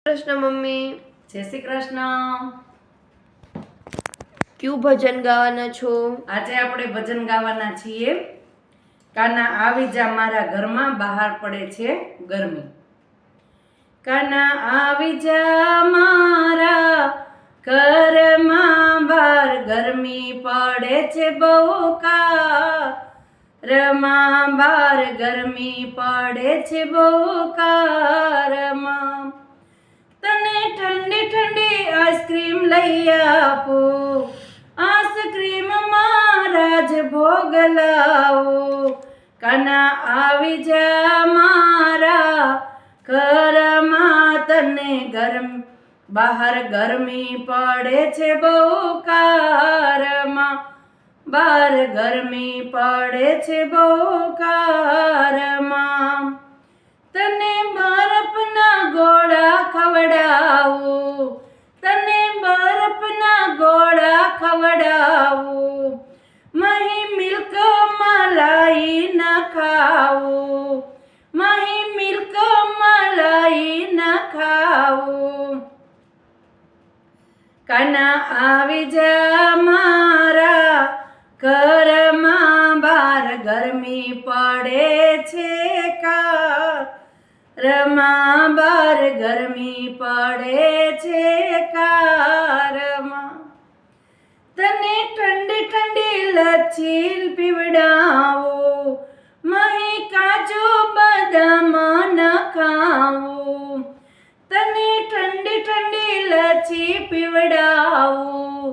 Krishna mummy. જય શ્રી કૃષ્ણ। ક્યું ભજન ગાવાના છો? આજે આપણે ભજન ગાવાના છીએ કાના આવી જા મારા ઘરમાં બહાર પડે છે ગરમી। કાના આવી જા મારા ઘરમાં બહાર ગરમી પડે છે બહુ કારમાં બહાર ગરમી પડે છે બહુ કારમાં। તને ઠંડી ઠંડી આઈસ્ક્રીમ લઈ આપું, આઈસ્ક્રીમ મારા જ ભોગ લાવું। કાના આવી જા મારા ઘરમાં તને બહાર ગરમી પડે છે બહુ કારમાં બહાર ગરમી પડે છે બહુ કારમાં। તને બરફના ગોળા ખવડાવું, તને બરફના ગોળા ખવડાવું, મહી મિલ્ક મલાઈ ન ખાવું, મહી મિલ્ક મલાઈ ન ખાવું। કાના આવી જા મારા ઘરમાં બહાર ગરમી પડે છે કારમાં બહાર ગરમી પડે છે કારમાં। તને ઠંડી ઠંડી લચ્છી પીવડાવું, મહી કાજુ બદામ ન ખાવું, તને ઠંડી ઠંડી લચ્છી પીવડાવું,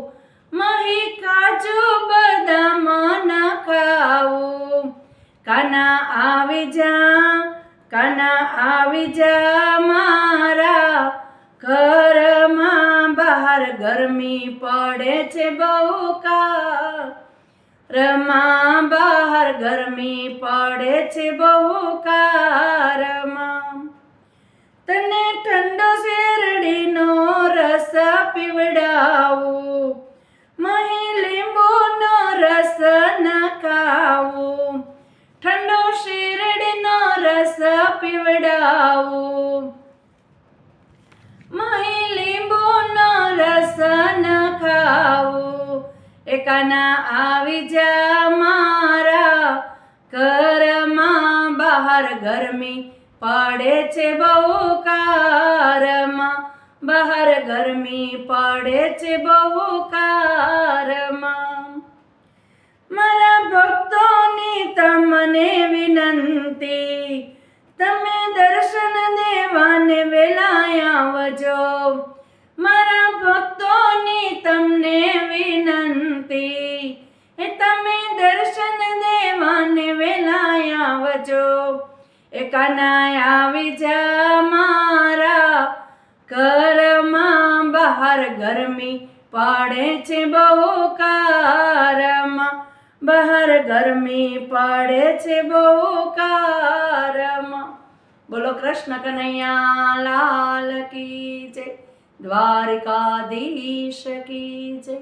મહી કાજુ બદામ ન ખાવું। કાના આવી જા, કાના આવી જા મારા ઘરમાં બહાર ગરમી પડે છે બહુ કારમાં બહાર ગરમી પડે છે બહુ કારમાં। તને ઠંડો શેરડીનો રસ પીવડાવું, મહી લીંબુનો રસ ન ખાવું, ઠંડો શેરડીનો રસ પીવડાવું, મહી લીંબુનો રસ ન ખાવું। એ કાના આવી જા મારા ઘરમાં બહાર ગરમી પડે છે બહુ કારમાં બહાર ગરમી પડે છે બહુ કારમાં। મારા ભક્તોની તમને વિનંતી, તમે દર્શન દેવાને વેલા આવજો। મારા ભક્તોની તમને વિનંતી, એ તમે દર્શન દેવાને વેલા આવજો। એ કાના આવી જા મારા ઘરમાં બહાર ગરમી પડે છે બહુ કારમાં બહાર ગરમી પડે છે બહુ કારમાં। બોલો કૃષ્ણ કનૈયા લાલ કી જય, દ્વારકાધીશ કી જય।